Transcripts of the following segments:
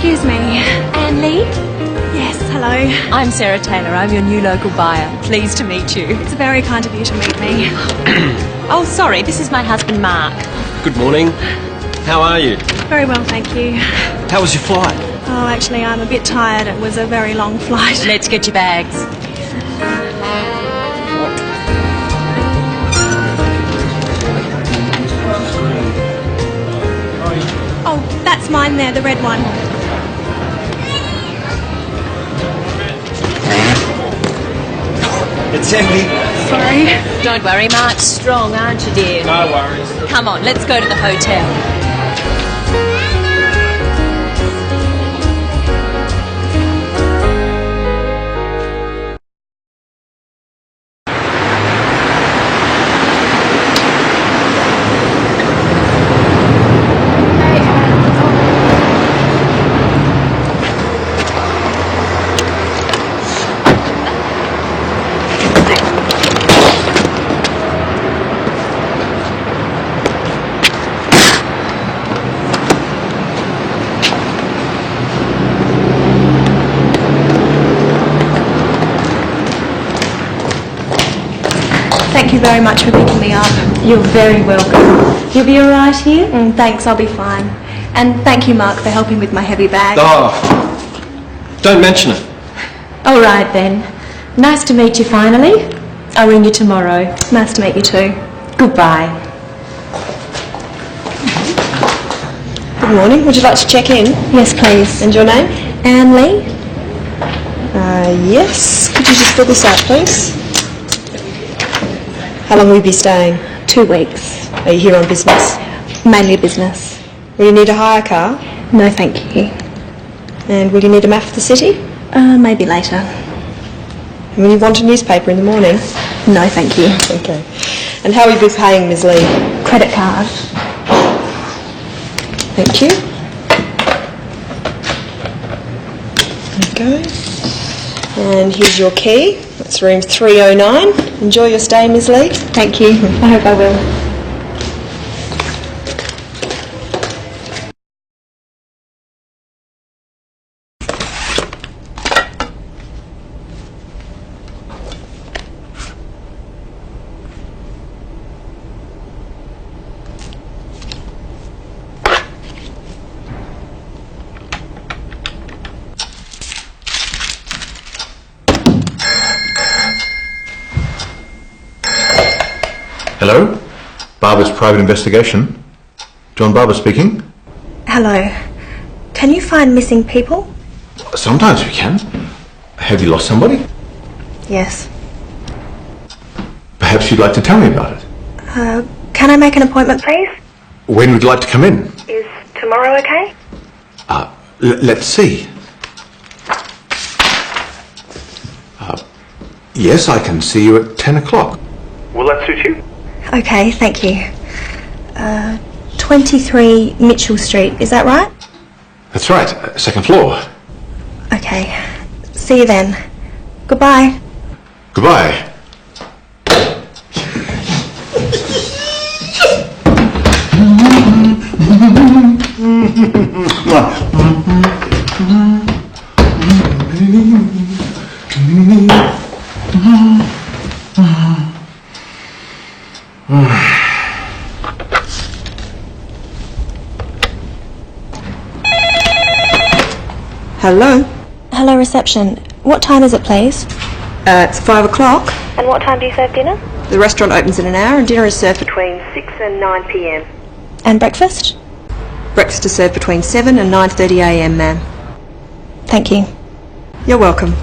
Excuse me. Anne Lee? Yes, hello. I'm Sarah Taylor. I'm your new local buyer. Pleased to meet you. It's very kind of you to meet me. Oh, sorry. This is my husband, Mark. Good morning. How are you? Very well, thank you. How was your flight? Oh, actually, I'm a bit tired. It was a very long flight. Let's get your bags. Oh, that's mine there, the red one. It's Emily. Sorry. Don't worry, Mark's strong, aren't you, dear? No worries. Come on, let's go to the hotel. Thank you very much for picking me up. You're very welcome. You'll be all right here? Thanks, I'll be fine. And thank you, Mark, for helping with my heavy bag. Oh, don't mention it. All right, then. Nice to meet you finally. I'll ring you tomorrow. Nice to meet you too. Goodbye. Good morning. Would you like to check in? Yes, please. And your name? Anne Lee? Yes. Could you just fill this out, please? How long will you be staying? 2 weeks. Are you here on business? Mainly business. Will you need a hire car? No, thank you. And will you need a map of the city? Maybe later. And will you want a newspaper in the morning? No, thank you. Okay. And how will you be paying, Ms. Lee? Credit card. Thank you. Okay. And here's your key. That's room 309. Enjoy your stay, Ms. Lee. Thank you. I hope I will. Hello? Barber's Private Investigation. John Barber speaking. Hello. Can you find missing people? Sometimes we can. Have you lost somebody? Yes. Perhaps you'd like to tell me about it. Can I make an appointment, please? When would you like to come in? Is tomorrow okay? Let's see. Yes, I can see you at 10 o'clock. Will that suit you? Okay, thank you. 23 Mitchell Street, is that right? That's right, second floor. Okay. See you then. Goodbye. Goodbye. Hello? Hello, reception. What time is it, please? It's 5 o'clock. And what time do you serve dinner? The restaurant opens in an hour and dinner is served between 6 and 9 p.m. And breakfast? Breakfast is served between 7 and 9:30 a.m, ma'am. Thank you. You're welcome.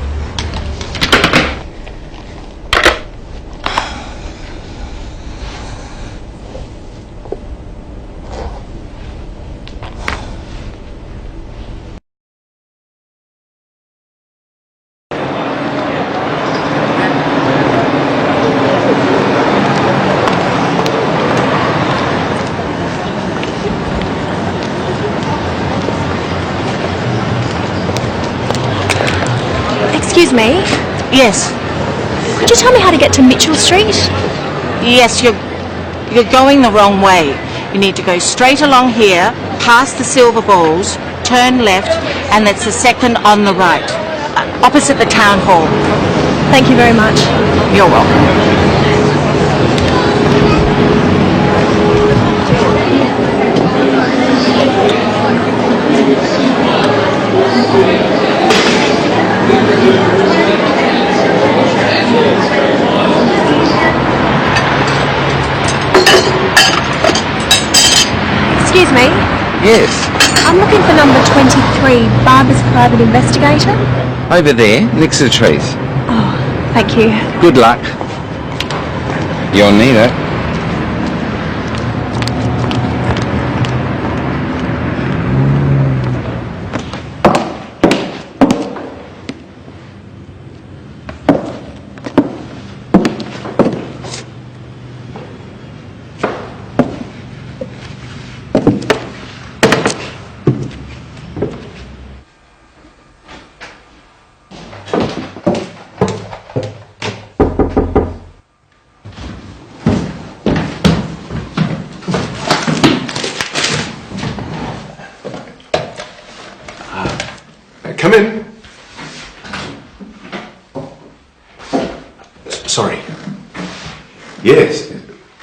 Excuse me. Yes. Could you tell me how to get to Mitchell Street? Yes, you're going the wrong way. You need to go straight along here, past the silver balls, turn left, and that's the second on the right, opposite the town hall. Thank you very much. You're welcome. Excuse me. Yes, I'm looking for number 23, Barbara's private investigator. over there, next to the trees. Oh, thank you. Good luck. You'll need it. Come in. Sorry. Yes,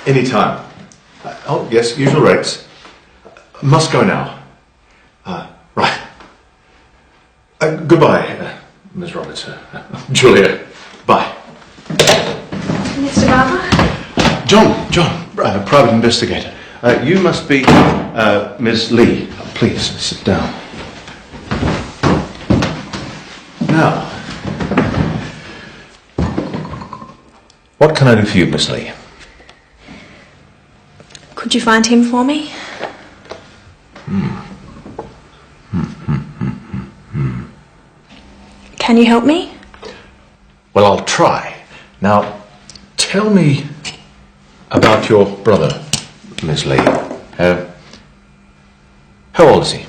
any time. Oh, yes, usual rates. Must go now. Right. Goodbye, Ms. Roberts. Julia, bye. Mr. Barber? John, private investigator. You must be Ms. Lee. Please, sit down. Now, what can I do for you, Miss Lee? Could you find him for me? Can you help me? Well, I'll try. Now, tell me about your brother, Miss Lee. How old is he?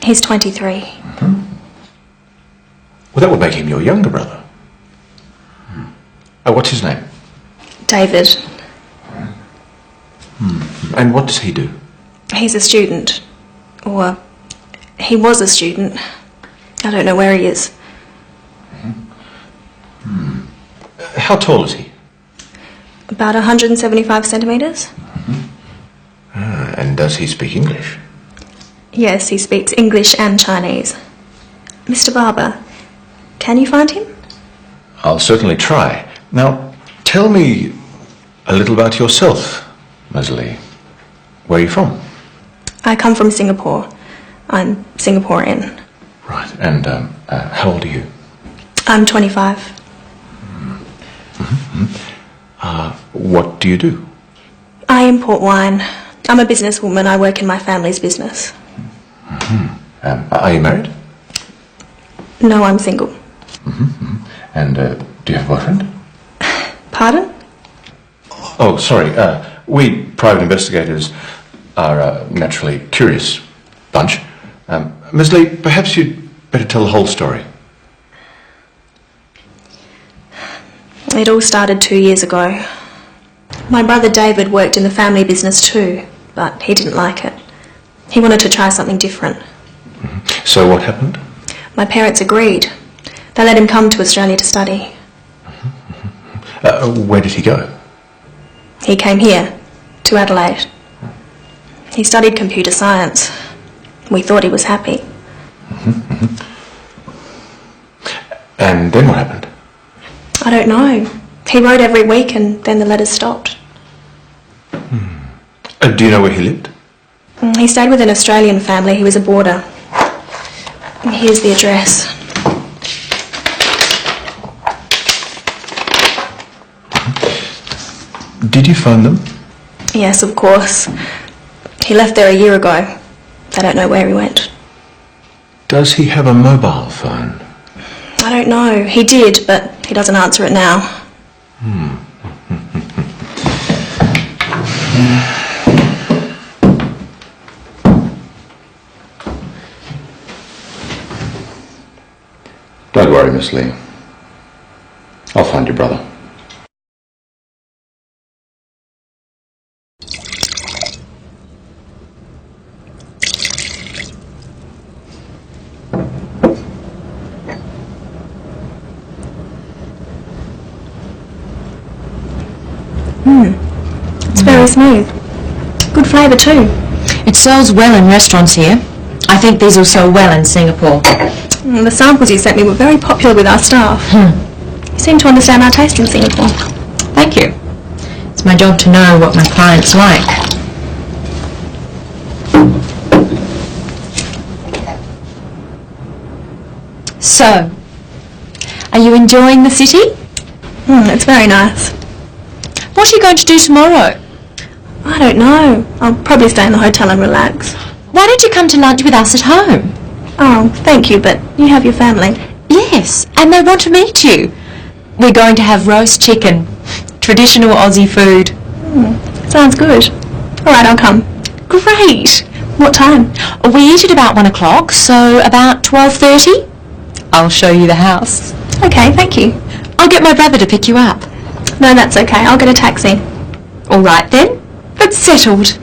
He's 23. Well, that would make him your younger brother. What's his name? David. And what does he do? He's a student. Or he was a student. I don't know where he is. How tall is he? About 175 centimetres. And does he speak English? Yes, he speaks English and Chinese. Mr. Barber, can you find him? I'll certainly try. Now, tell me a little about yourself, Ms. Lee. Where are you from? I come from Singapore. I'm Singaporean. Right. And how old are you? I'm 25. What do you do? I import wine. I'm a businesswoman. I work in my family's business. Are you married? No, I'm single. And do you have a boyfriend? Pardon? Oh, sorry. We private investigators are a naturally curious bunch. Ms. Lee, perhaps you'd better tell the whole story. It all started 2 years ago. My brother David worked in the family business too, but he didn't like it. He wanted to try something different. So what happened? My parents agreed. They let him come to Australia to study. Where did he go? He came here, to Adelaide. He studied computer science. We thought he was happy. And then what happened? I don't know. He wrote every week and then the letters stopped. Do you know where he lived? He stayed with an Australian family. He was a boarder. Here's the address. Did you phone them? Yes, of course. He left there a year ago. They don't know where he went. Does he have a mobile phone? I don't know. He did, but he doesn't answer it now. Don't worry, Miss Lee. I'll find your brother. It's very smooth. Good flavour too. It sells well in restaurants here. I think these will sell well in Singapore. The samples you sent me were very popular with our staff. You seem to understand our taste in Singapore. Thank you. It's my job to know what my clients like. So, are you enjoying the city? It's very nice. What are you going to do tomorrow? I don't know. I'll probably stay in the hotel and relax. Why don't you come to lunch with us at home? Oh, thank you, but you have your family. Yes, and they want to meet you. We're going to have roast chicken, traditional Aussie food. Sounds good. All right, I'll come. Great. What time? We eat at about 1 o'clock, so about 12:30. I'll show you the house. Okay, thank you. I'll get my brother to pick you up. No, that's okay. I'll get a taxi. All right then. It's settled.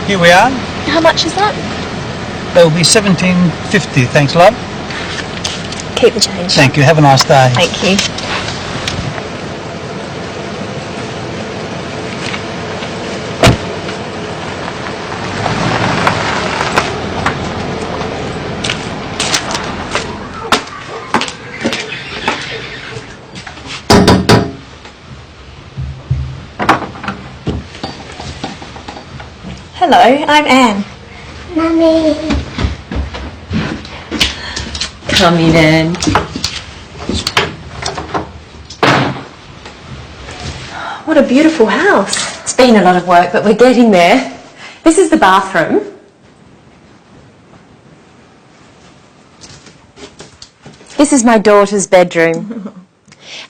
Here we are. How much is that? That will be $17.50. Thanks, love. Keep the change. Thank you. Have a nice day. Thank you. Hello, I'm Anne. Mummy. Come in, Anne. What a beautiful house. It's been a lot of work, but we're getting there. This is the bathroom. This is my daughter's bedroom.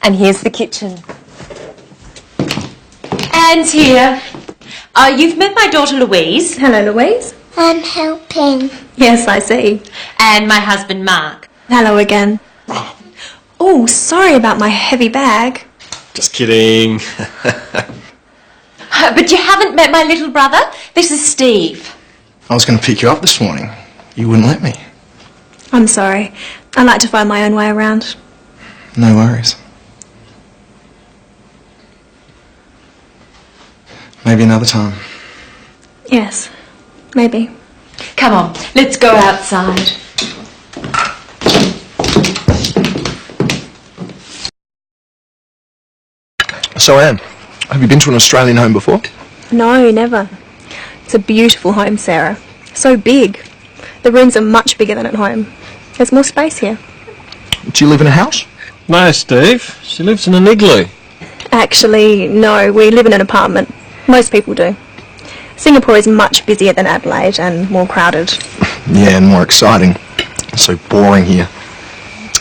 And here's the kitchen. Anne's here. You've met my daughter Louise. Hello, Louise. I'm helping. Yes, I see. And my husband Mark. Hello again. Oh, sorry about my heavy bag. Just kidding. But you haven't met my little brother? This is Steve. I was going to pick you up this morning. You wouldn't let me. I'm sorry. I like to find my own way around. No worries. Maybe another time. Yes, maybe. Come on, let's go outside. So, Anne, have you been to an Australian home before? No, never. It's a beautiful home, Sarah. So big. The rooms are much bigger than at home. There's more space here. Do you live in a house? No, Steve. She lives in an igloo. Actually, no, we live in an apartment. Most people do. Singapore is much busier than Adelaide and more crowded. Yeah, and more exciting. It's so boring here.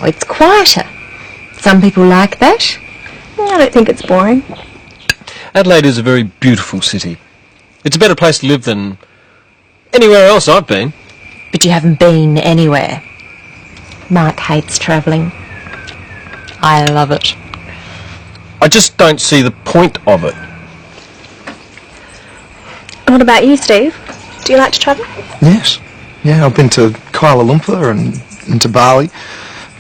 It's quieter. Some people like that. I don't think it's boring. Adelaide is a very beautiful city. It's a better place to live than anywhere else I've been. But you haven't been anywhere. Mark hates travelling. I love it. I just don't see the point of it. What about you, Steve? Do you like to travel? Yes. Yeah, I've been to Kuala Lumpur and to Bali.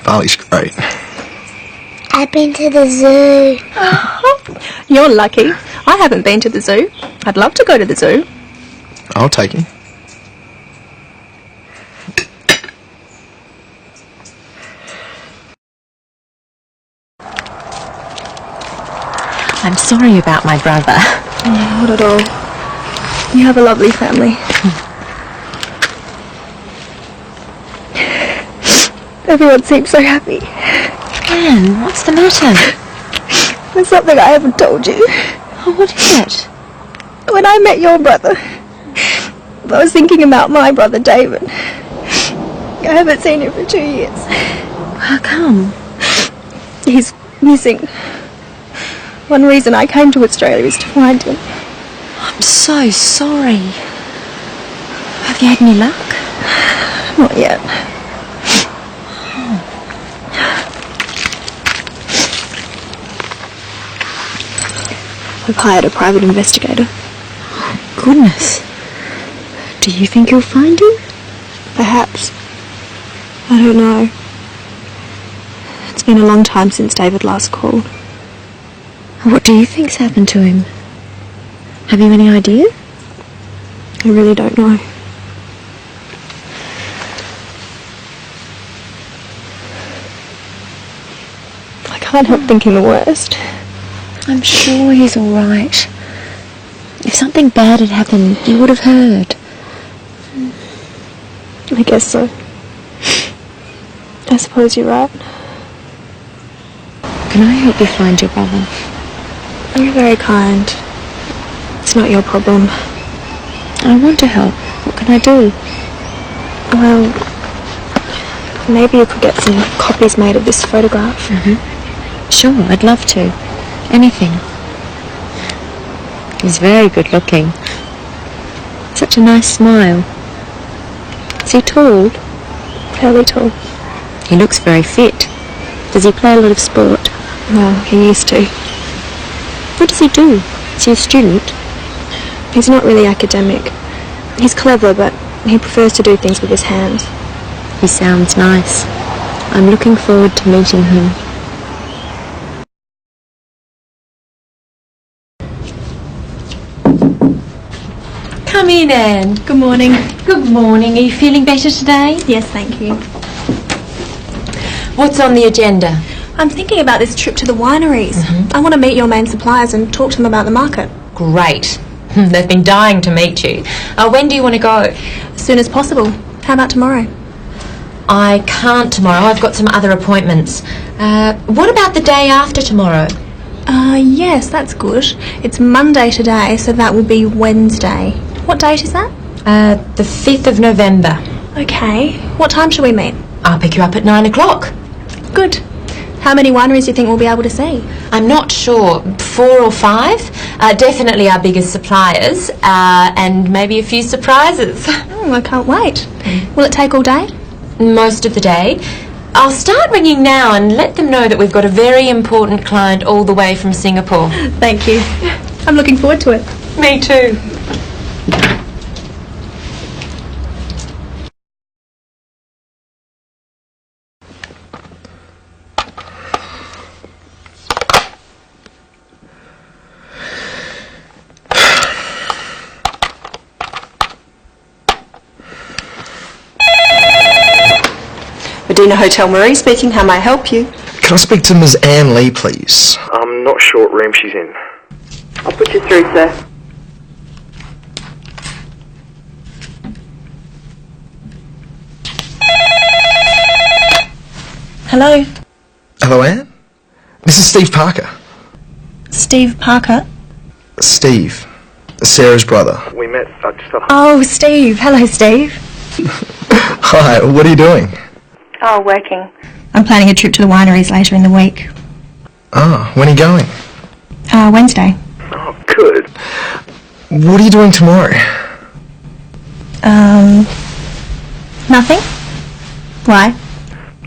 Bali's great. I've been to the zoo. You're lucky. I haven't been to the zoo. I'd love to go to the zoo. I'll take you. I'm sorry about my brother. Not at all. You have a lovely family. Everyone seems so happy. Anne, what's the matter? There's something I haven't told you. Oh, what is it? When I met your brother, I was thinking about my brother David. I haven't seen him for 2 years. How come? He's missing. One reason I came to Australia is to find him. I'm so sorry. Have you had any luck? Not yet. We've hired a private investigator. Goodness. Do you think you'll find him? Perhaps. I don't know. It's been a long time since David last called. What do you think's happened to him? Have you any idea? I really don't know. I can't help thinking the worst. I'm sure he's all right. If something bad had happened, you would have heard. I guess so. I suppose you're right. Can I help you find your brother? You're very kind. It's not your problem. I want to help. What can I do? Well, maybe you could get some copies made of this photograph. Sure, I'd love to. Anything. He's very good looking. Such a nice smile. Is he tall? Fairly tall. He looks very fit. Does he play a lot of sport? Well, he used to. What does he do? Is he a student? He's not really academic. He's clever, but he prefers to do things with his hands. He sounds nice. I'm looking forward to meeting him. Come in, Anne. Good morning. Good morning. Are you feeling better today? Yes, thank you. What's on the agenda? I'm thinking about this trip to the wineries. I want to meet your main suppliers and talk to them about the market. Great. They've been dying to meet you. When do you want to go? As soon as possible. How about tomorrow? I can't tomorrow. I've got some other appointments. What about the day after tomorrow? Yes, that's good. It's Monday today, so that will be Wednesday. What date is that? The 5th of November. Okay. What time shall we meet? I'll pick you up at 9 o'clock. Good. How many wineries do you think we'll be able to see? I'm not sure. 4 or 5. Definitely our biggest suppliers. And maybe a few surprises. Oh, I can't wait. Will it take all day? Most of the day. I'll start ringing now and let them know that we've got a very important client all the way from Singapore. Thank you. I'm looking forward to it. Me too. Medina Hotel Marie speaking. How may I help you? Can I speak to Ms. Anne Lee, please? I'm not sure what room she's in. I'll put you through, sir. Hello, Hello, Anne? This is Steve Parker. Steve Parker. Steve. Sarah's brother. We met at Oh, Steve. Hello, Steve. Hi, what are you doing? Oh, working. I'm planning a trip to the wineries later in the week. Ah, when are you going? Wednesday. Oh, good. What are you doing tomorrow? Nothing? Why?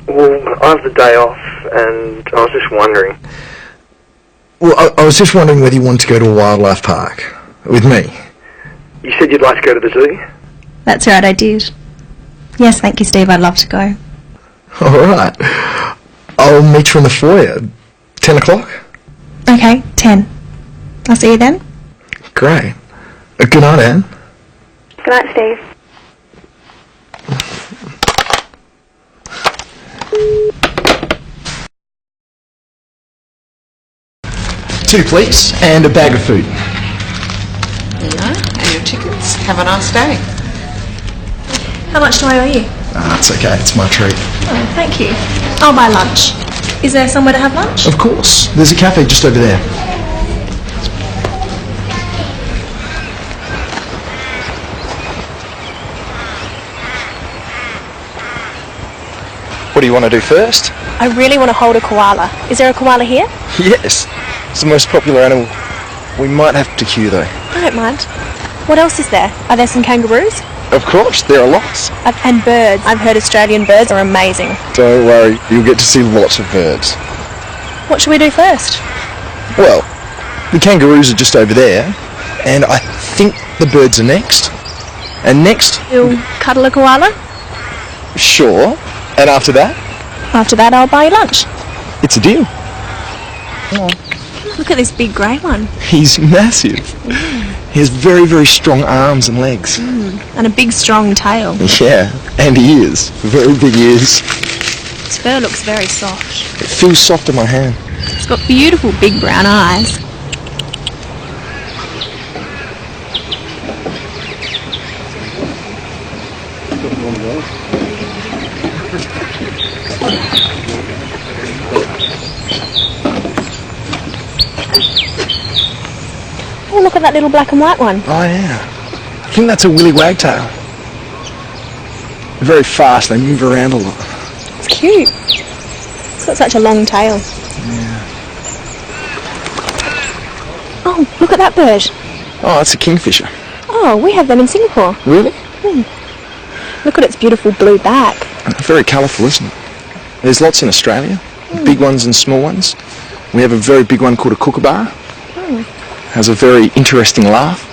Well, I have the day off, and I was just wondering. Well, I was just wondering whether you wanted to go to a wildlife park with me. You said you'd like to go to the zoo? That's right, I did. Yes, thank you, Steve. I'd love to go. All right. I'll meet you in the foyer. 10 o'clock? Okay, 10. I'll see you then. Great. Good night, Anne. Good night, Steve. Two, please, and a bag of food. There you are, and your tickets. Have a nice day. How much do I owe you? It's okay, it's my treat. Oh, thank you. I'll buy lunch. Is there somewhere to have lunch? Of course. There's a cafe just over there. What do you want to do first? I really want to hold a koala. Is there a koala here? Yes. It's the most popular animal. We might have to queue though. I don't mind. What else is there? Are there some kangaroos? Of course, there are lots. And birds. I've heard Australian birds are amazing. Don't worry, you'll get to see lots of birds. What should we do first? Well, The kangaroos are just over there, and I think the birds are next. And next, You'll cuddle a koala? sure. And after that, After that, I'll buy you lunch. it's a deal. Look at this big grey one. He's massive. He has very, very strong arms and legs. And a big, strong tail. Yeah, and ears. Very big ears. Its fur looks very soft. It feels soft in my hand. It's got beautiful big brown eyes. Oh, look at that little black and white one. Oh yeah. I think that's a willy wagtail. They're very fast, they move around a lot. It's cute. It's got such a long tail. Yeah. Oh, look at that bird. Oh, that's a kingfisher. Oh, we have them in Singapore. Really? Look at its beautiful blue back. Very colourful, isn't it? There's lots in Australia, big ones and small ones. We have a very big one called a kookaburra. Has a very interesting laugh.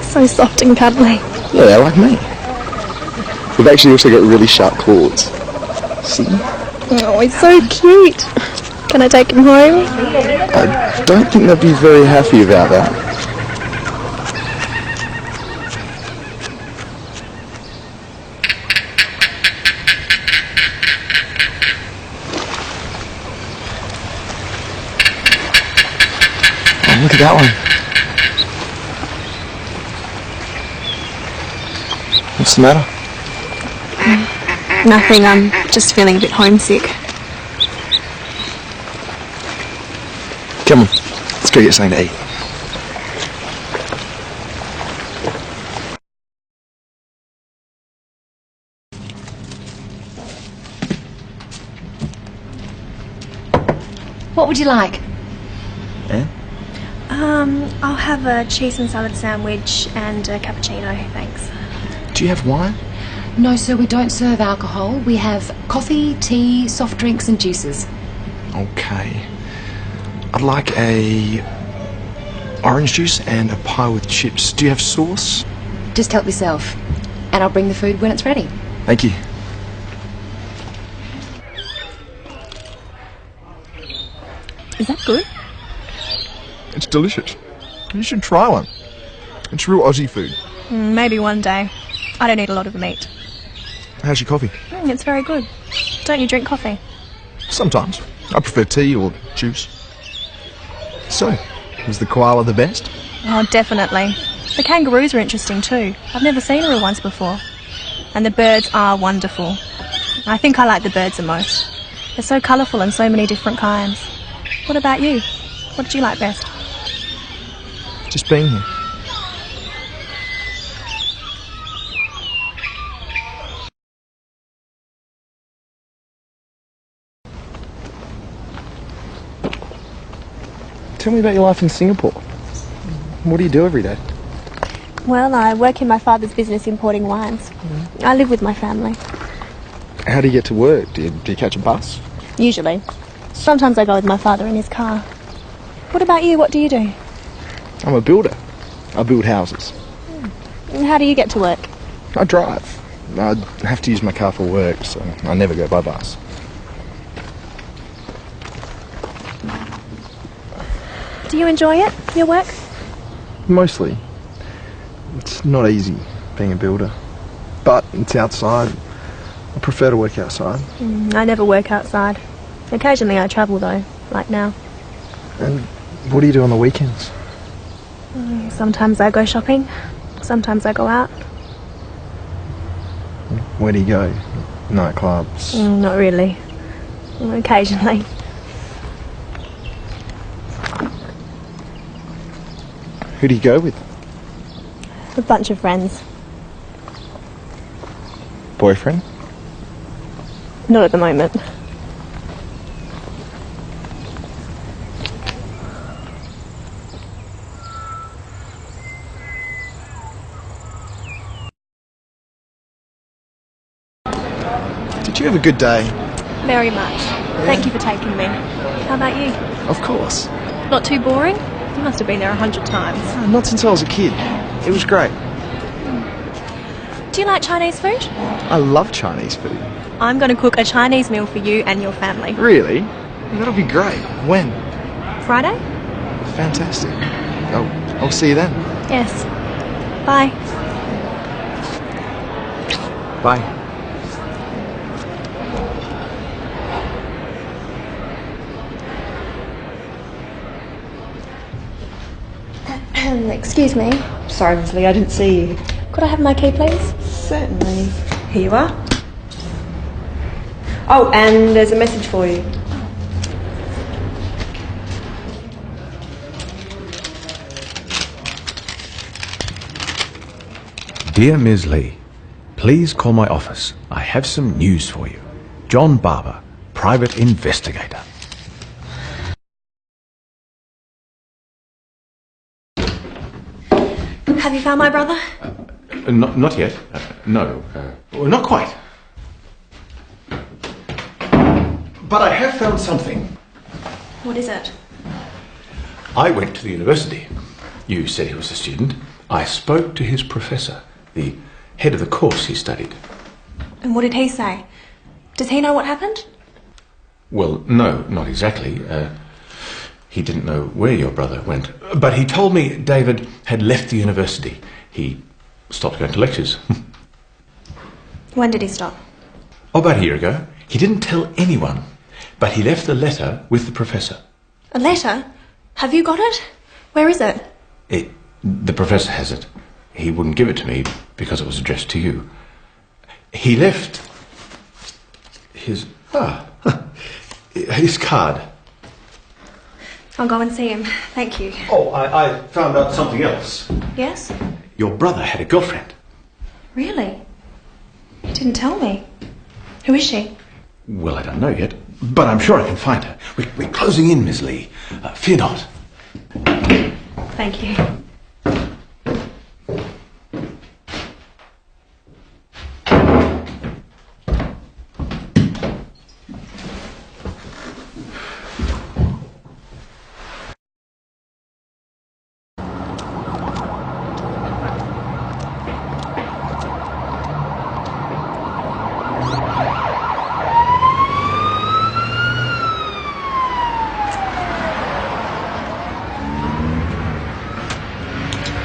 So soft and cuddly. Yeah, they're like me. We've actually also got really sharp claws. See? Oh, he's so cute. Can I take him home? I don't think they'd be very happy about that. Oh, look at that one. What's the matter? Nothing, I'm just feeling a bit homesick. Come on, let's go get something to eat. What would you like? I'll have a cheese and salad sandwich and a cappuccino, thanks. Do you have wine? No, sir, we don't serve alcohol. We have coffee, tea, soft drinks and juices. Okay. I'd like a orange juice and a pie with chips. Do you have sauce? Just help yourself. And I'll bring the food when it's ready. Thank you. Is that good? It's delicious. You should try one. It's real Aussie food. Maybe one day. I don't eat a lot of meat. How's your coffee? It's very good. Don't you drink coffee? Sometimes. I prefer tea or juice. So, was the koala the best? Oh, definitely. The kangaroos are interesting too. I've never seen a real ones before. And the birds are wonderful. I think I like the birds the most. They're so colourful and so many different kinds. What about you? What did you like best? Just being here. Tell me about your life in Singapore. What do you do every day? Well, I work in my father's business importing wines. I live with my family. How do you get to work? Do you catch a bus? Usually. Sometimes I go with my father in his car. What about you? What do you do? I'm a builder. I build houses. And how do you get to work? I drive. I have to use my car for work, so I never go by bus. Do you enjoy it, your work? Mostly. It's not easy being a builder, but it's outside. I prefer to work outside. I never work outside. Occasionally I travel though, like now. And what do you do on the weekends? Sometimes I go shopping, sometimes I go out. Where do you go? Nightclubs? Not really. Occasionally. Who do you go with? A bunch of friends. Boyfriend? Not at the moment. Did Do you have a good day? Very much. Thank you for taking me. How about you? Of course. Not too boring? You must have been there 100 times. Not since I was a kid. It was great. Do you like Chinese food? I love Chinese food. I'm going to cook a Chinese meal for you and your family. Really? That'll be great. When? Friday? Fantastic. I'll see you then. Yes. Bye. Bye. Excuse me. Sorry, Miss Lee, I didn't see you. Could I have my key, please? Certainly. Here you are. Oh, and there's a message for you. Dear Ms. Lee, please call my office. I have some news for you. John Barber, private investigator. Have you found my brother? Not yet. No. Well, not quite. But I have found something. What is it? I went to the university. You said he was a student. I spoke to his professor, the head of the course he studied. And what did he say? Does he know what happened? Well, no, not exactly. He didn't know where your brother went. But he told me David had left the university. He stopped going to lectures. When did he stop? About a year ago. He didn't tell anyone, but he left a letter with the professor. A letter? Have you got it? Where is it? The professor has it. He wouldn't give it to me because it was addressed to you. He left his card. I'll go and see him. Thank you. Oh, I found out something else. Yes? Your brother had a girlfriend. Really? You didn't tell me. Who is she? Well, I don't know yet, but I'm sure I can find her. We're closing in, Miss Lee. Fear not. Thank you.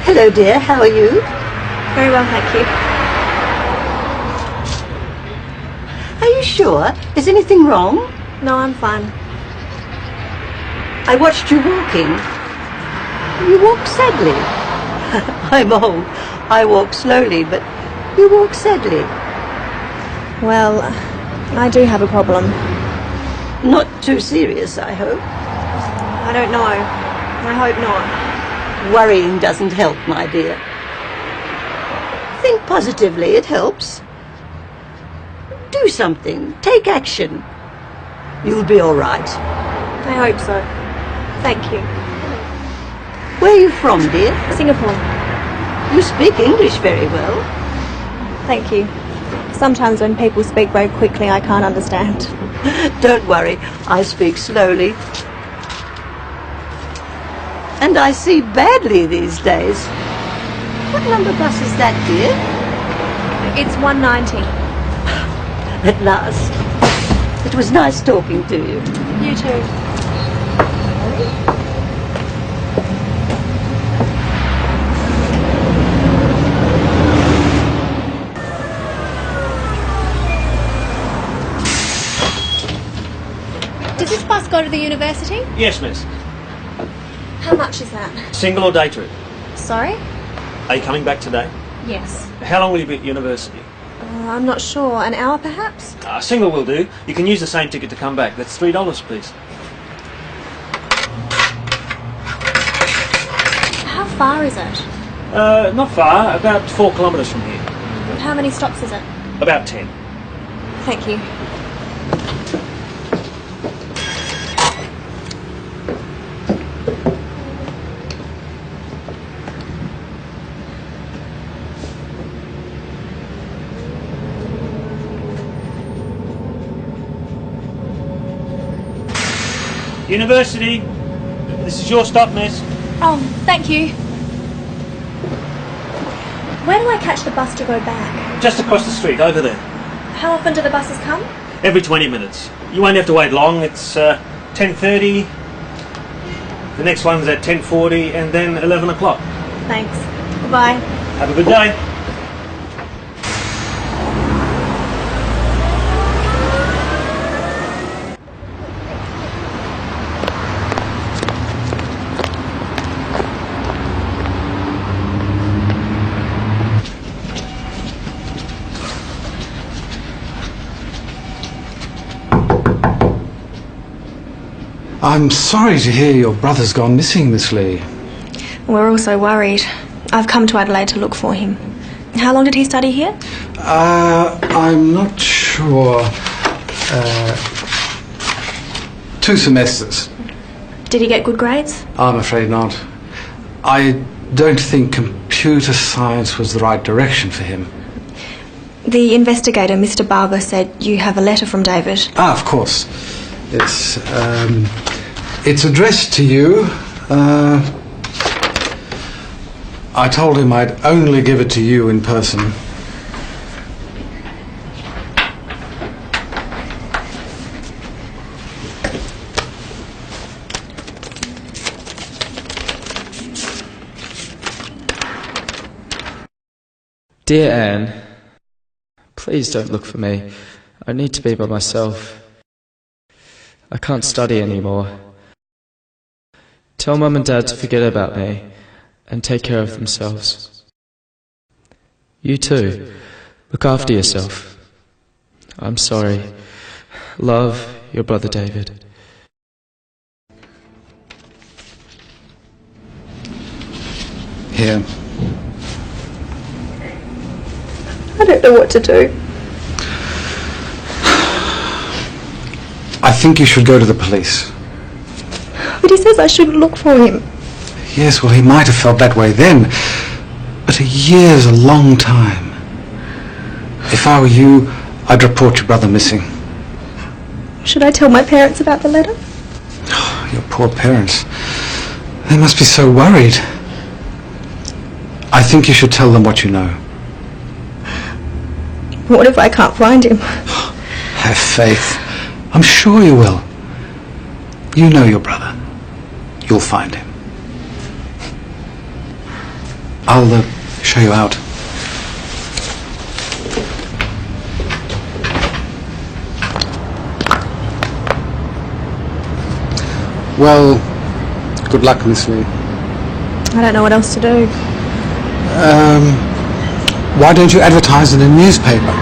Hello, dear. How are you? Very well, thank you. Are you sure? Is anything wrong? No, I'm fine. I watched you walking. You walk sadly. I'm old. I walk slowly, but you walk sadly. Well, I do have a problem. Not too serious, I hope. I don't know. I hope not. Worrying doesn't help, my dear. Think positively, it helps. Do something. Take action. You'll be all right. I hope so. Thank you. Where are you from, dear? Singapore. You speak English very well. Thank you. Sometimes when people speak very quickly, I can't understand. Don't worry, I speak slowly. And I see badly these days. What number bus is that, dear? It's 190. At last. It was nice talking to you. You too. Does this bus go to the university? Yes, miss. How much is that? Single or day trip? Sorry? Are you coming back today? Yes. How long will you be at university? I'm not sure. An hour, perhaps? Single will do. You can use the same ticket to come back. That's $3, please. How far is it? Not far. About 4 kilometres from here. How many stops is it? About 10. Thank you. University, this is your stop, miss. Oh, thank you. Where do I catch the bus to go back? Just across the street, over there. How often do the buses come? Every 20 minutes. You won't have to wait long. It's 10:30. The next one's at 10:40 and then 11 o'clock. Thanks. Bye-bye. Have a good day. I'm sorry to hear your brother's gone missing, Miss Lee. We're all so worried. I've come to Adelaide to look for him. How long did he study here? I'm not sure. 2 semesters. Did he get good grades? I'm afraid not. I don't think computer science was the right direction for him. The investigator, Mr. Barber, said you have a letter from David. Ah, of course. It's addressed to you. I told him I'd only give it to you in person. Dear Anne, please don't look for me. I need to be by myself. I can't study anymore. Tell Mum and Dad to forget about me and take care of themselves. You too. Look after yourself. I'm sorry. Love, your brother David. Here. I don't know what to do. I think you should go to the police. But he says I shouldn't look for him. Yes, well, he might have felt that way then, but a year's a long time. If I were you, I'd report your brother missing. Should I tell my parents about the letter? Oh, your poor parents. They must be so worried. I think you should tell them what you know. What if I can't find him? Have faith. I'm sure you will. You know your brother. You'll find him. I'll show you out. Well, good luck, Miss Lee. I don't know what else to do. Why don't you advertise in a newspaper?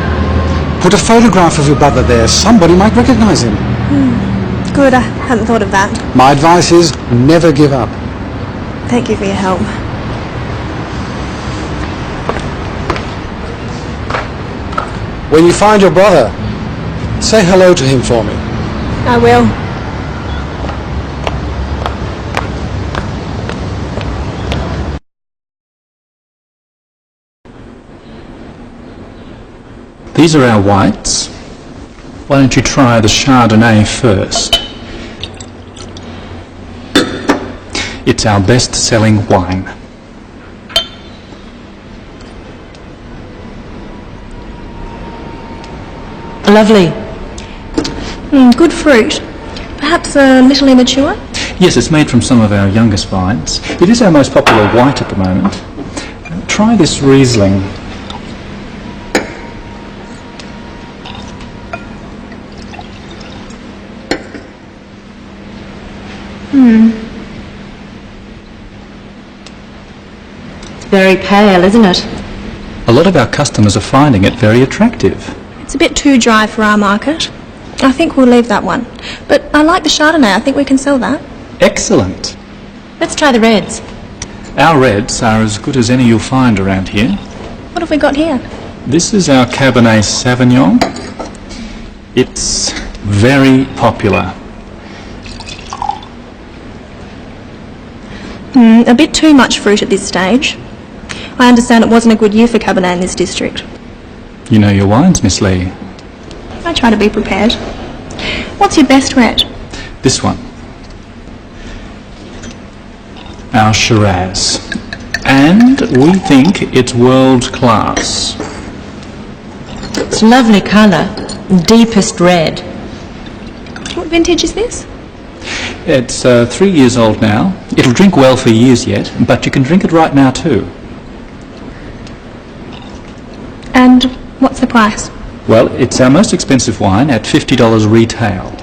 Put a photograph of your brother there. Somebody might recognize him. Good, I hadn't thought of that. My advice is never give up. Thank you for your help. When you find your brother, say hello to him for me. I will. These are our whites. Why don't you try the Chardonnay first? It's our best-selling wine. Lovely. Good fruit. Perhaps a little immature? Yes, it's made from some of our youngest vines. It is our most popular white at the moment. Try this Riesling. Very pale, isn't it? A lot of our customers are finding it very attractive. It's a bit too dry for our market. I think we'll leave that one. But I like the Chardonnay. I think we can sell that. Excellent. Let's try the reds. Our reds are as good as any you'll find around here. What have we got here? This is our Cabernet Sauvignon. It's very popular. A bit too much fruit at this stage. I understand it wasn't a good year for Cabernet in this district. You know your wines, Miss Lee. I try to be prepared. What's your best red? This one. our Shiraz. And we think it's world class. It's a lovely colour, deepest red. What vintage is this? It's 3 years old now. It'll drink well for years yet, but you can drink it right now too. And what's the price? Well, it's our most expensive wine at $50 retail.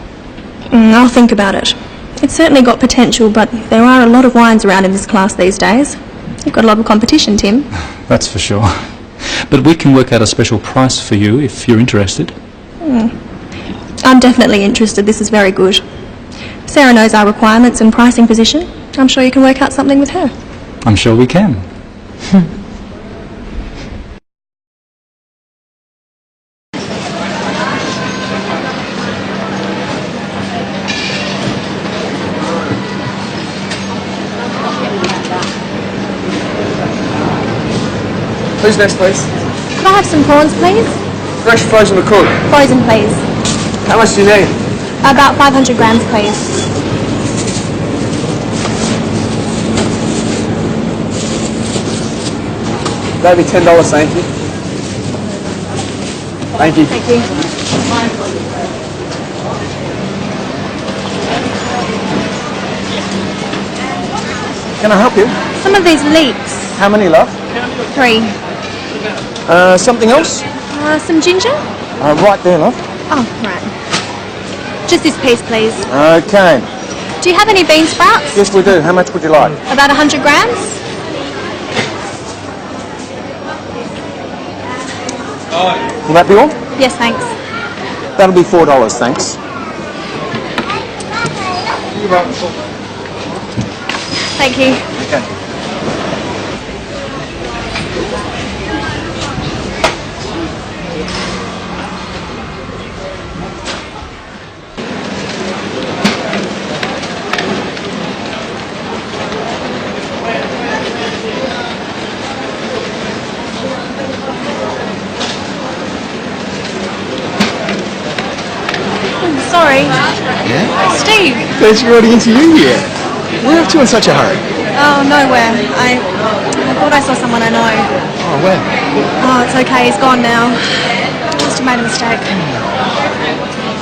I'll think about it. It's certainly got potential, but there are a lot of wines around in this class these days. You've got a lot of competition, Tim. That's for sure. But we can work out a special price for you if you're interested. I'm definitely interested. This is very good. Sarah knows our requirements and pricing position. I'm sure you can work out something with her. I'm sure we can. Who's next, please? Could I have some prawns, please? Fresh, frozen or cooked? Frozen, please. How much do you need? About 500 grams, please. That'd be $10, thank you. Thank you. Thank you. Can I help you? Some of these leeks. How many, love? 3. Something else? Some ginger? Right there, love. Oh, right. Just this piece, please. Okay. Do you have any bean sprouts? Yes, we do. How much would you like? About 100 grams? Will that be all? Yes, thanks. That'll be $4, thanks. Thank you. Okay. Sorry. Yeah? Steve. There's your audience to you here. Where up to in such a hurry? Oh, nowhere. I thought I saw someone I know. Oh, where? Oh, it's okay. He's gone now. Must have made a mistake.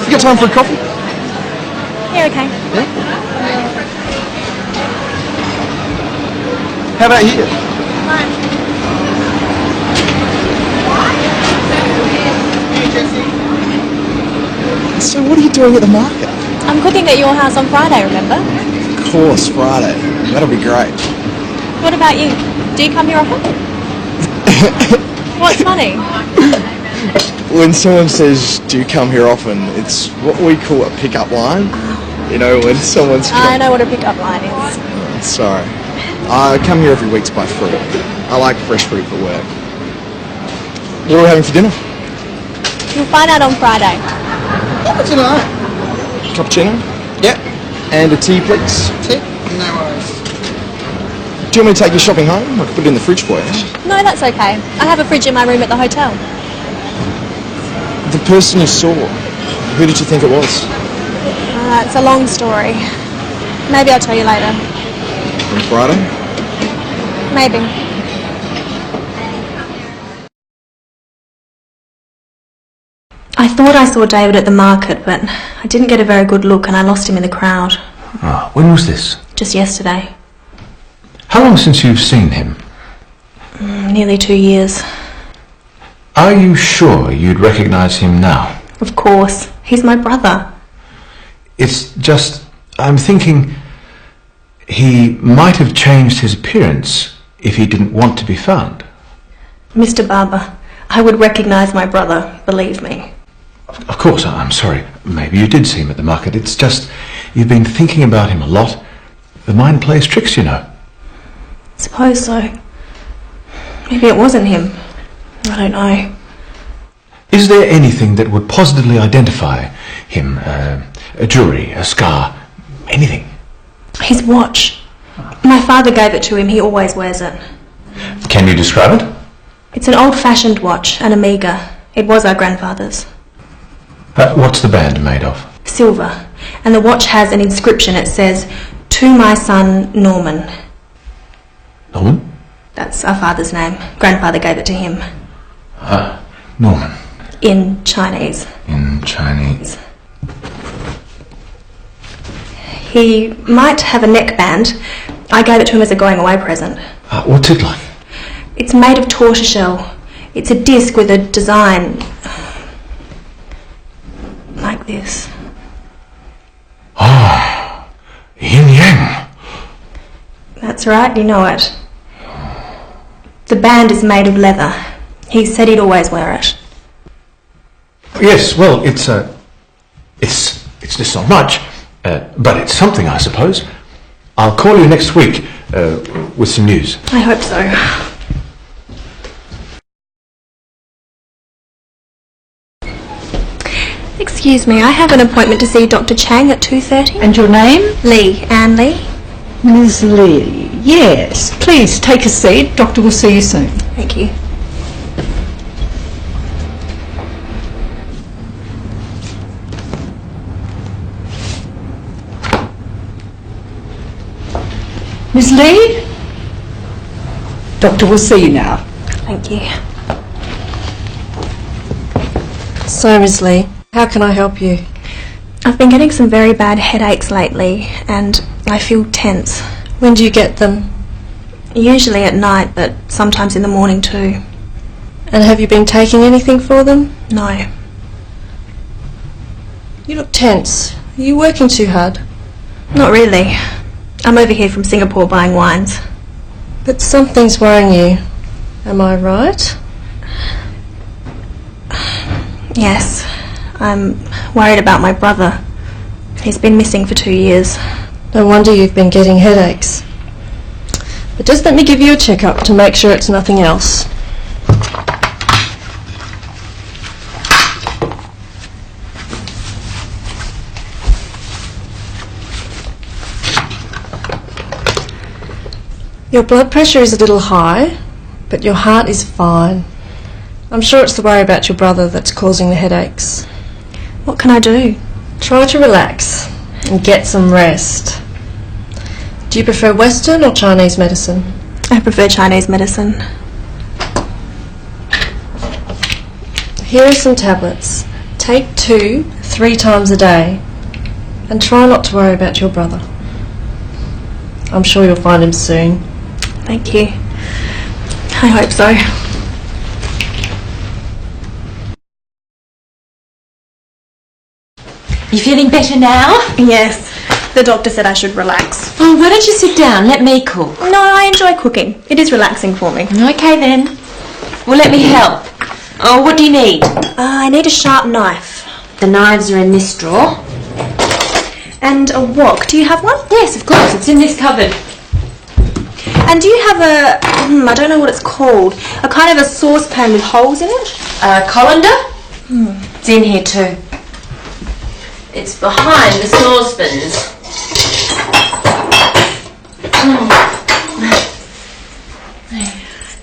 You got time for a coffee? Yeah, okay. Yeah? How about here? So what are you doing at the market? I'm cooking at your house on Friday, remember? Of course, Friday. That'll be great. What about you? Do you come here often? What's funny? When someone says, do you come here often, it's what we call a pick-up line. You know, when someone's... I know what a pickup line is. Sorry. I come here every week to buy fruit. I like fresh fruit for work. What are we having for dinner? You'll find out on Friday. What's tonight? Cappuccino? Yep. And a tea, please? Tea? No worries. Do you want me to take your shopping home? I can put it in the fridge for you. No, that's okay. I have a fridge in my room at the hotel. The person you saw, who did you think it was? It's a long story. Maybe I'll tell you later. On Friday? Maybe. I thought I saw David at the market, but I didn't get a very good look and I lost him in the crowd. Ah, when was this? Just yesterday. How long since you've seen him? Nearly 2 years. Are you sure you'd recognise him now? Of course. He's my brother. It's just, I'm thinking he might have changed his appearance if he didn't want to be found. Mr. Barber, I would recognise my brother, believe me. Of course, I'm sorry. Maybe you did see him at the market. It's just, you've been thinking about him a lot. The mind plays tricks, you know. Suppose so. Maybe it wasn't him. I don't know. Is there anything that would positively identify him? A jewellery, a scar, anything? His watch. My father gave it to him. He always wears it. Can you describe it? It's an old-fashioned watch, an Omega. It was our grandfather's. What's the band made of? Silver. And the watch has an inscription. It says, "To my son, Norman." Norman? That's our father's name. Grandfather gave it to him. Norman. In Chinese. In Chinese. He might have a neckband. I gave it to him as a going away present. What's it like? It's made of tortoiseshell. It's a disc with a design like this. Ah, yin yang. That's right, you know it. The band is made of leather. He said he'd always wear it. Yes, well, it's just not much, but it's something, I suppose. I'll call you next week with some news. I hope so. Excuse me, I have an appointment to see Dr. Chang at 2:30. And your name? Lee. Anne Lee. Ms. Lee. Yes. Please take a seat. Doctor will see you soon. Thank you. Ms. Lee? Doctor will see you now. Thank you. So, Ms. Lee, how can I help you? I've been getting some very bad headaches lately, and I feel tense. When do you get them? Usually at night, but sometimes in the morning too. And have you been taking anything for them? No. You look tense. Are you working too hard? Not really. I'm over here from Singapore buying wines. But something's worrying you. Am I right? Yes. I'm worried about my brother. He's been missing for 2 years. No wonder you've been getting headaches. But just let me give you a checkup to make sure it's nothing else. Your blood pressure is a little high, but your heart is fine. I'm sure it's the worry about your brother that's causing the headaches. What can I do? Try to relax and get some rest. Do you prefer Western or Chinese medicine? I prefer Chinese medicine. Here are some tablets. Take 2 3 times a day. And try not to worry about your brother. I'm sure you'll find him soon. Thank you. I hope so. You feeling better now? Yes. The doctor said I should relax. Oh, why don't you sit down? Let me cook. No, I enjoy cooking. It is relaxing for me. Okay then. Well, let me help. Oh, what do you need? I need a sharp knife. The knives are in this drawer. And a wok. Do you have one? Yes, of course. It's in this cupboard. And do you have a, I don't know what it's called, a kind of a saucepan with holes in it? A colander? It's in here too. It's behind the saucepans.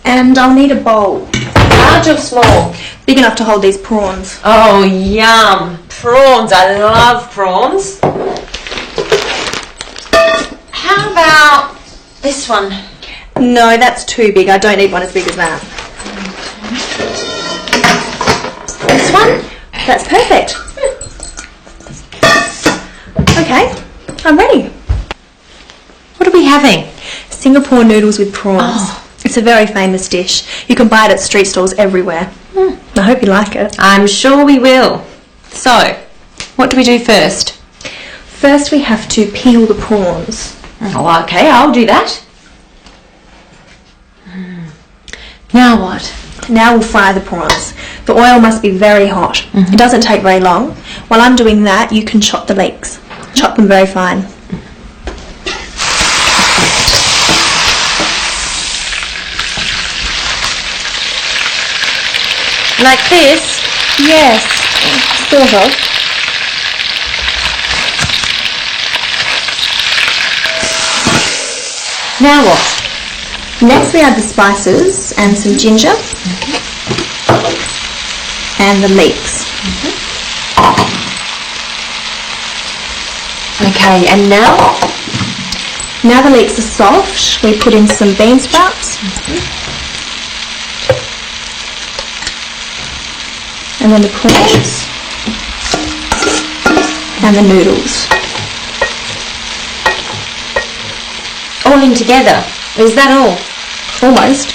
And I'll need a bowl. Large or small? Big enough to hold these prawns. Oh, yum. Prawns. I love prawns. How about this one? No, that's too big. I don't need one as big as that. This one? That's perfect. Okay, I'm ready. What are we having? Singapore noodles with prawns. Oh. It's a very famous dish. You can buy it at street stalls everywhere. I hope you like it. I'm sure we will. So, what do we do first? First we have to peel the prawns. Oh, okay, I'll do that. Now what? Now we'll fry the prawns. The oil must be very hot. It doesn't take very long. While I'm doing that, you can chop the leeks. Chop them very fine. Like this? Yes, sort of. Now what? Next we add the spices and some ginger and the leeks. Okay, and now? Now the leeks are soft, we put in some bean sprouts. And then the prawns. And the noodles. All in together. Is that all? Almost.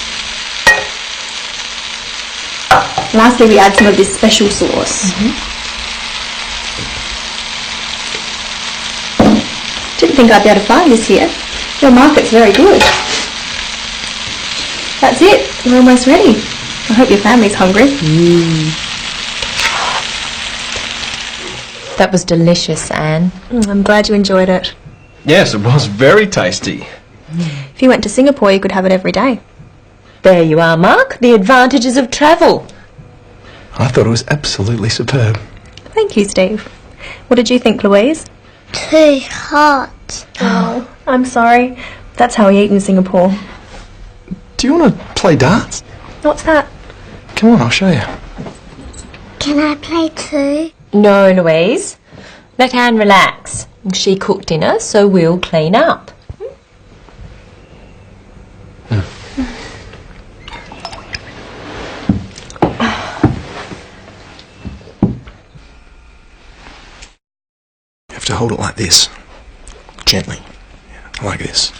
Lastly, we add some of this special sauce. Didn't think I'd be able to find this here. Your market's very good. That's it. We're almost ready. I hope your family's hungry. That was delicious, Anne. I'm glad you enjoyed it. Yes, it was very tasty. If you went to Singapore, you could have it every day. There you are, Mark. The advantages of travel. I thought it was absolutely superb. Thank you, Steve. What did you think, Louise? Too hot. Oh, I'm sorry. That's how we eat in Singapore. Do you want to play darts? What's that? Come on, I'll show you. Can I play too? No, Louise. Let Anne relax. She cooked dinner, so we'll clean up. You have to hold it like this. Gently. Like this.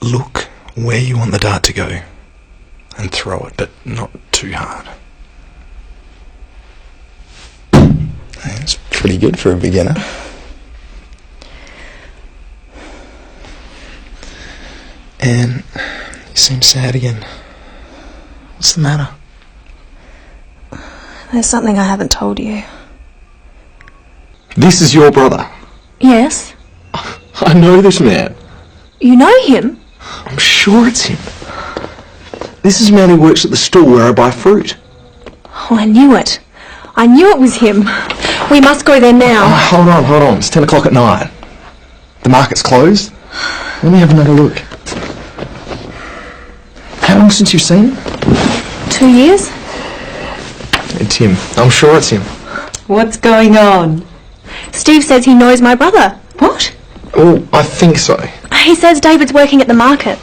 Look where you want the dart to go and throw it, but not too hard. That's pretty good for a beginner. And you seem sad again. What's the matter? There's something I haven't told you. This is your brother. Yes? I know this man. You know him? I'm sure it's him. This is a man who works at the store where I buy fruit. Oh, I knew it. I knew it was him. We must go there now. Hold on. It's 10 o'clock at night. The market's closed. Let me have another look. How long since you've seen him? 2 years? It's him. I'm sure it's him. What's going on? Steve says he knows my brother. What? Oh, I think so. He says David's working at the market.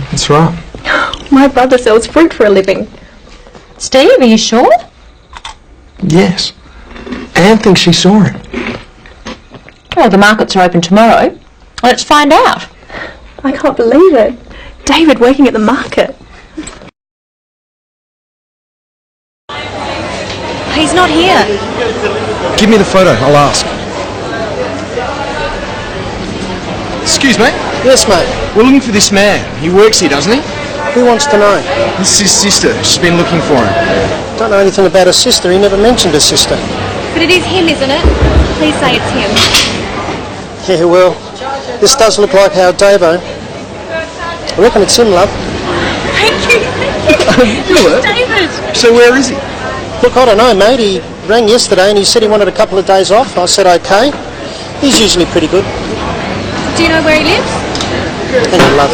That's right. My brother sells fruit for a living. Steve, are you sure? Yes. Anne thinks she saw him. Well, the markets are open tomorrow. Let's find out. I can't believe it. David working at the market. He's not here. Give me the photo, I'll ask. Excuse me? Yes, mate. We're looking for this man. He works here, doesn't he? Who wants to know? This is his sister. She's been looking for him. Don't know anything about his sister. He never mentioned his sister. But it is him, isn't it? Please say it's him. Yeah, well, this does look like our Davo. I reckon it's him, love. Thank you. David! So where is he? Look, I don't know, mate. He rang yesterday and he said he wanted a couple of days off. I said okay. He's usually pretty good. Do you know where he lives? Hang on, love.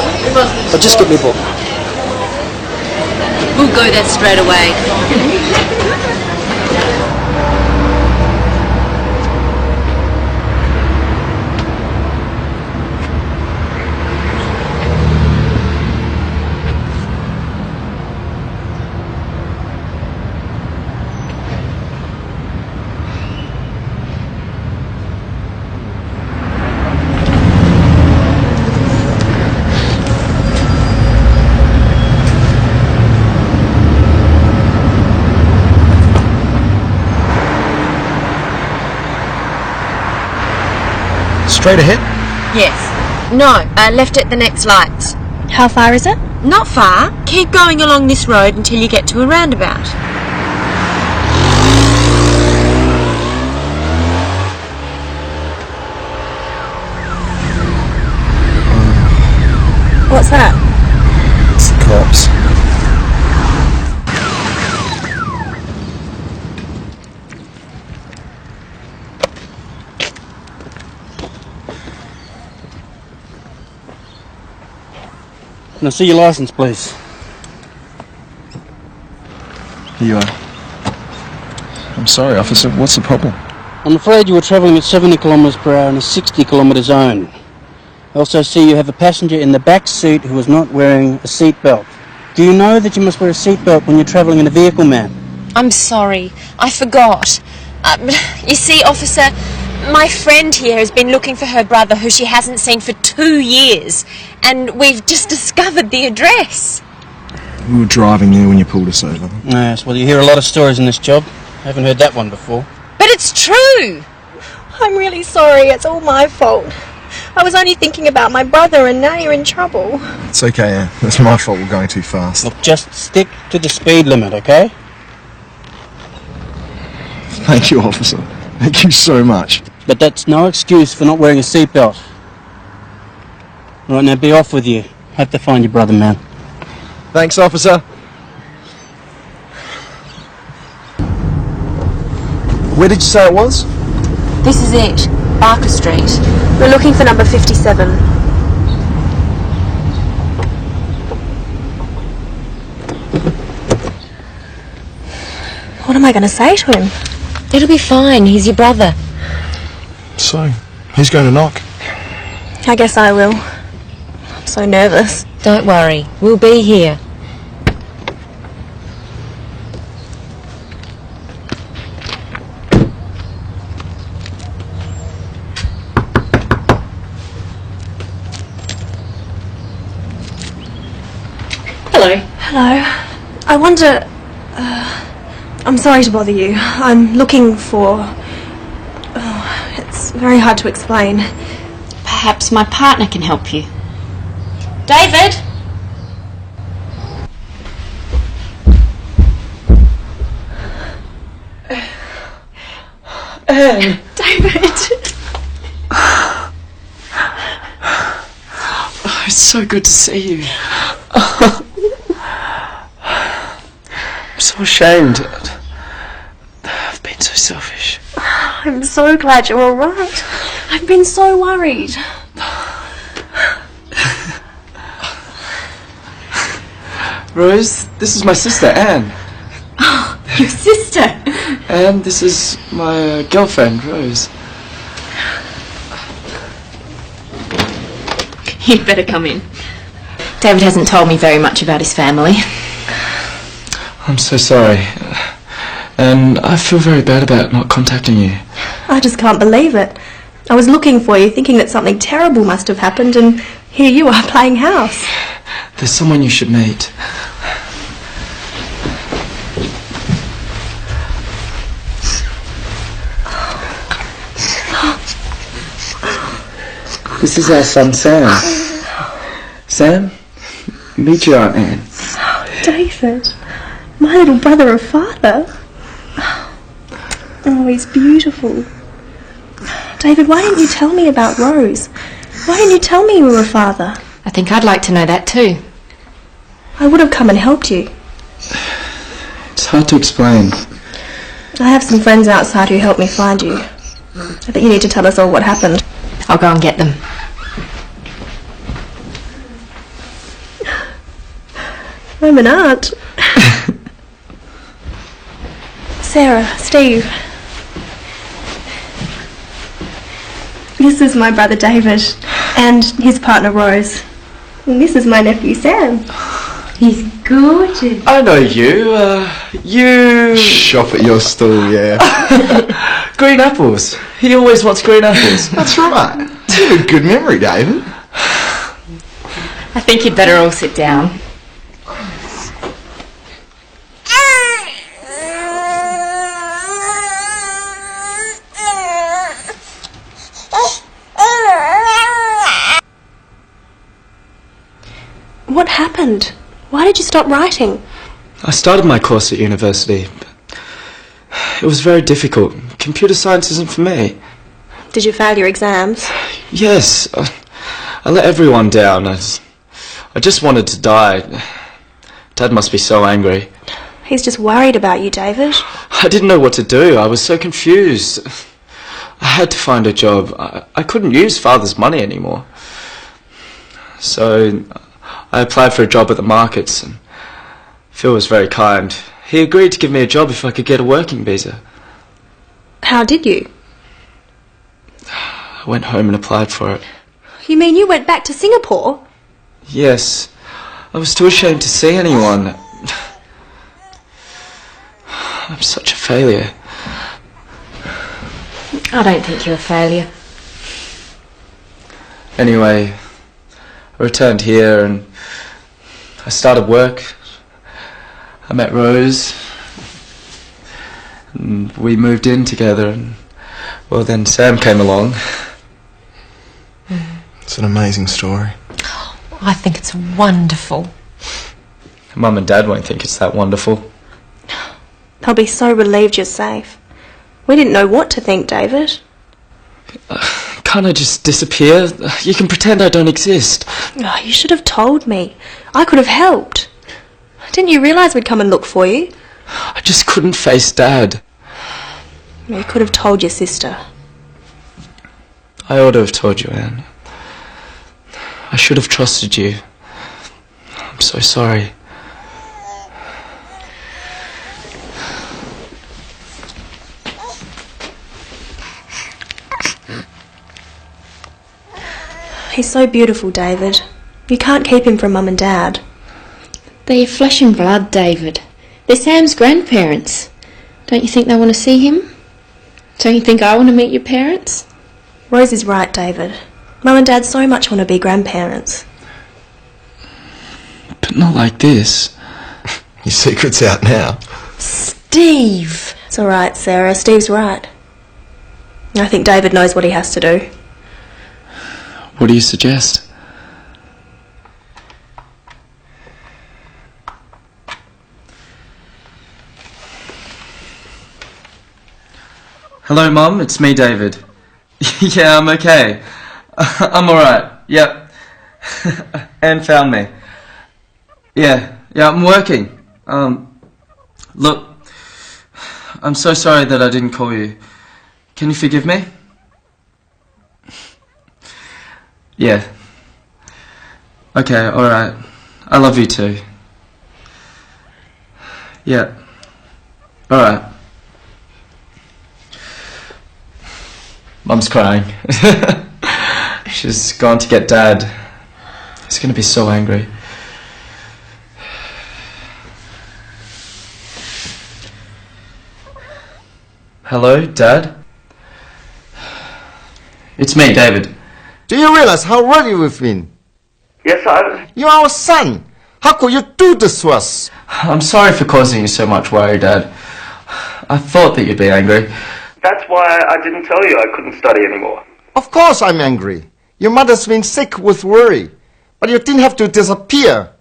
I'll just get me book. We'll go there straight away. Straight ahead? Yes. No, left at the next lights. How far is it? Not far. Keep going along this road until you get to a roundabout. What's that? It's the cops. Can I see your license, please? Here you are. I'm sorry, officer. What's the problem? I'm afraid you were travelling at 70 kilometres per hour in a 60 kilometre zone. I also see you have a passenger in the back seat who was not wearing a seatbelt. Do you know that you must wear a seatbelt when you're travelling in a vehicle, ma'am? I'm sorry. I forgot. You see, officer, my friend here has been looking for her brother who she hasn't seen for 2 years, and we've just discovered the address. We were driving there when you pulled us over. Yes, well, you hear a lot of stories in this job. I haven't heard that one before. But it's true! I'm really sorry. It's all my fault. I was only thinking about my brother, and now you're in trouble. It's okay, Anne. It's my fault we're going too fast. Look, just stick to the speed limit, okay? Thank you, officer. Thank you so much. But that's no excuse for not wearing a seatbelt. Right, now be off with you. Hope to find your brother, man. Thanks, officer. Where did you say it was? This is it. Barker Street. We're looking for number 57. What am I going to say to him? It'll be fine. He's your brother. So, who's going to knock? I guess I will. I'm so nervous. Don't worry. We'll be here. Hello. Hello. I wonder... I'm sorry to bother you. I'm looking for... it's very hard to explain. Perhaps my partner can help you. David? David! Oh, it's so good to see you. I'm so ashamed. I've been so selfish. I'm so glad you're alright. I've been so worried. Rose, this is my sister, Anne. Oh, your sister? And this is my girlfriend, Rose. You'd better come in. David hasn't told me very much about his family. I'm so sorry. And I feel very bad about not contacting you. I just can't believe it. I was looking for you, thinking that something terrible must have happened, and here you are playing house. There's someone you should meet. This is our son, Sam. Sam, meet your Aunt Anne. Oh, David, my little brother and father. Oh, he's beautiful. David, why didn't you tell me about Rose? Why didn't you tell me you were a father? I think I'd like to know that too. I would have come and helped you. It's hard to explain. I have some friends outside who helped me find you. I think you need to tell us all what happened. I'll go and get them. I'm an aunt. Sarah, Steve. This is my brother David and his partner Rose. And this is my nephew Sam. He's gorgeous. I know you. You... Shop at your stall, yeah. Green apples. He always wants green apples. That's right. You have a good memory, David. I think you'd better all sit down. What happened? Why did you stop writing? I started my course at university, but it was very difficult. Computer science isn't for me. Did you fail your exams? Yes, I let everyone down. I just wanted to die. Dad must be so angry. He's just worried about you, David. I didn't know what to do. I was so confused. I had to find a job. I couldn't use Father's money anymore. So I applied for a job at the markets, and Phil was very kind. He agreed to give me a job if I could get a working visa. How did you? I went home and applied for it. You mean you went back to Singapore? Yes. I was too ashamed to see anyone. I'm such a failure. I don't think you're a failure. Anyway, I returned here and I started work. I met Rose. And we moved in together and, well, then Sam came along. It's an amazing story. I think it's wonderful. Mum and Dad won't think it's that wonderful. They'll be so relieved you're safe. We didn't know what to think, David. Can't I just disappear? You can pretend I don't exist. Oh, you should have told me. I could have helped. Didn't you realise we'd come and look for you? I just couldn't face Dad. You could have told your sister. I ought to have told you, Anne. I should have trusted you. I'm so sorry. He's so beautiful, David. You can't keep him from Mum and Dad. They're flesh and blood, David. They're Sam's grandparents. Don't you think they want to see him? Don't you think I want to meet your parents? Rose is right, David. Mum and Dad so much want to be grandparents. But not like this. Your secret's out now. Steve! It's all right, Sarah. Steve's right. I think David knows what he has to do. What do you suggest? Hello, Mum. It's me, David. Yeah, I'm okay. I'm alright. Yep. Anne found me. Yeah, I'm working. Look, I'm so sorry that I didn't call you. Can you forgive me? Yeah. Okay, alright. I love you too. Yeah. Alright. Mum's crying. She's gone to get Dad. He's going to be so angry. Hello, Dad? It's me, David. Do you realize how ready we've been? Yes, You're our son. How could you do this to us? I'm sorry for causing you so much worry, Dad. I thought that you'd be angry. That's why I didn't tell you I couldn't study anymore. Of course I'm angry. Your mother's been sick with worry. But you didn't have to disappear.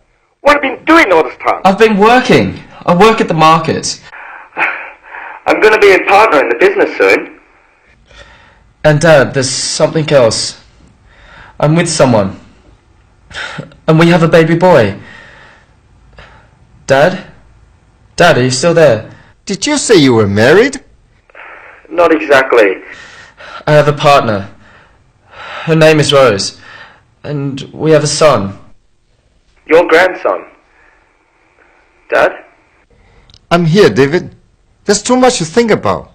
What have you been doing all this time? I've been working. I work at the market. I'm going to be a partner in the business soon. And Dad, there's something else. I'm with someone. And we have a baby boy. Dad? Dad, are you still there? Did you say you were married? Not exactly. I have a partner. Her name is Rose. And we have a son. Your grandson. Dad? I'm here, David. There's too much to think about.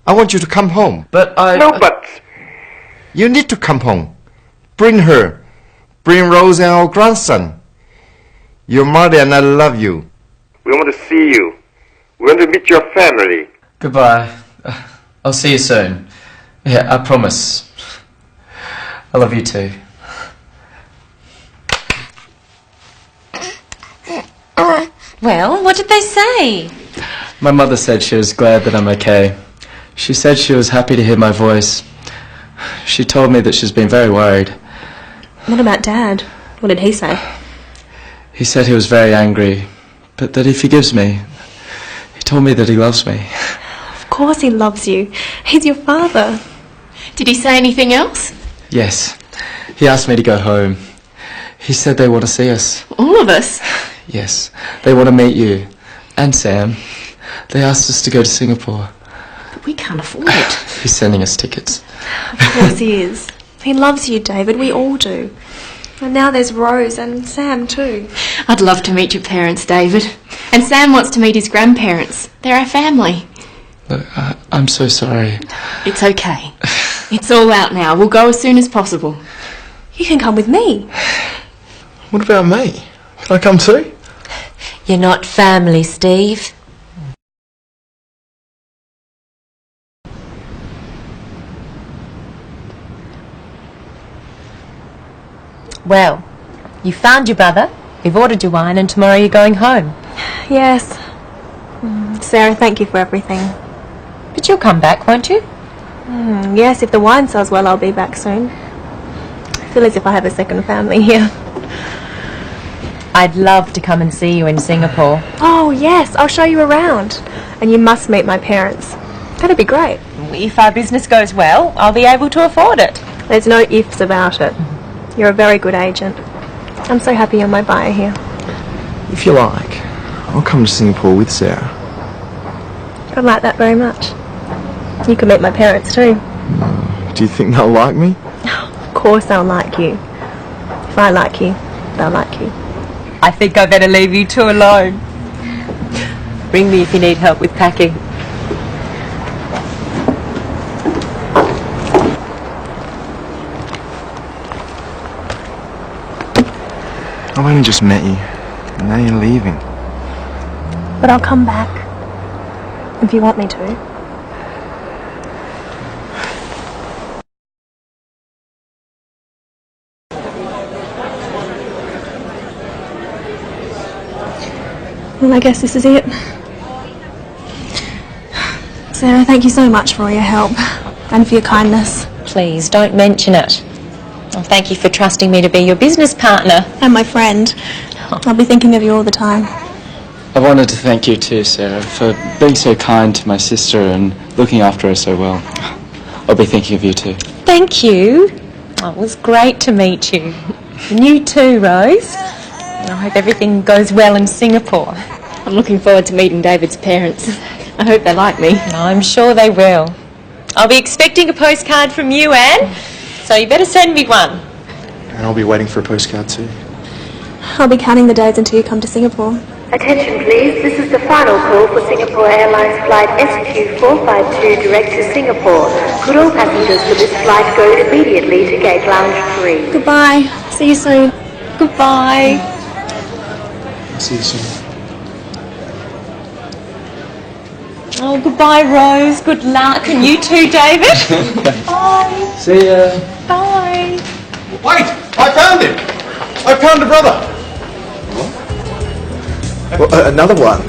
I want you to come home. But No buts. You need to come home. Bring her. Bring Rose and our grandson. Your mother and I love you. We want to see you. We want to meet your family. Goodbye. I'll see you soon. Yeah, I promise. I love you too. Well, what did they say? My mother said she was glad that I'm okay. She said she was happy to hear my voice. She told me that she's been very worried. What about Dad? What did he say? He said he was very angry, but that he forgives me. He told me that he loves me. Of course he loves you. He's your father. Did he say anything else? Yes. He asked me to go home. He said they want to see us. All of us? Yes. They want to meet you. And Sam. They asked us to go to Singapore. But we can't afford it. He's sending us tickets. Of course he is. He loves you, David. We all do. And now there's Rose and Sam too. I'd love to meet your parents, David. And Sam wants to meet his grandparents. They're our family. Look, I'm so sorry. It's okay. It's all out now. We'll go as soon as possible. You can come with me. What about me? Can I come too? You're not family, Steve. Well, you found your brother, we've ordered your wine, and tomorrow you're going home. Yes. Sarah, thank you for everything. But you'll come back, won't you? Yes, if the wine sells well, I'll be back soon. I feel as if I have a second family here. I'd love to come and see you in Singapore. Oh, yes, I'll show you around. And you must meet my parents. That'd be great. If our business goes well, I'll be able to afford it. There's no ifs about it. You're a very good agent. I'm so happy you're my buyer here. If you like, I'll come to Singapore with Sarah. I'd like that very much. You can meet my parents too. Do you think they'll like me? Of course they'll like you. If I like you, they'll like you. I think I better leave you two alone. Ring me if you need help with packing. I've only just met you, and now you're leaving. But I'll come back. If you want me to. Well, I guess this is it. Sarah, thank you so much for all your help and for your kindness. Please, don't mention it. Well, thank you for trusting me to be your business partner. And my friend. I'll be thinking of you all the time. I wanted to thank you too, Sarah, for being so kind to my sister and looking after her so well. I'll be thinking of you too. Thank you. Oh, it was great to meet you. And you too, Rose. I hope everything goes well in Singapore. I'm looking forward to meeting David's parents. I hope they like me. I'm sure they will. I'll be expecting a postcard from you, Anne, so you better send me one. And I'll be waiting for a postcard too. I'll be counting the days until you come to Singapore. Attention please, this is the final call for Singapore Airlines flight SQ452 direct to Singapore. Could all passengers for this flight go immediately to gate lounge 3? Goodbye. See you soon. Goodbye. See you soon. Oh, goodbye, Rose. Good luck. And you too, David. Bye. See ya. Bye. Wait! I found him! I found a brother! Well, another one.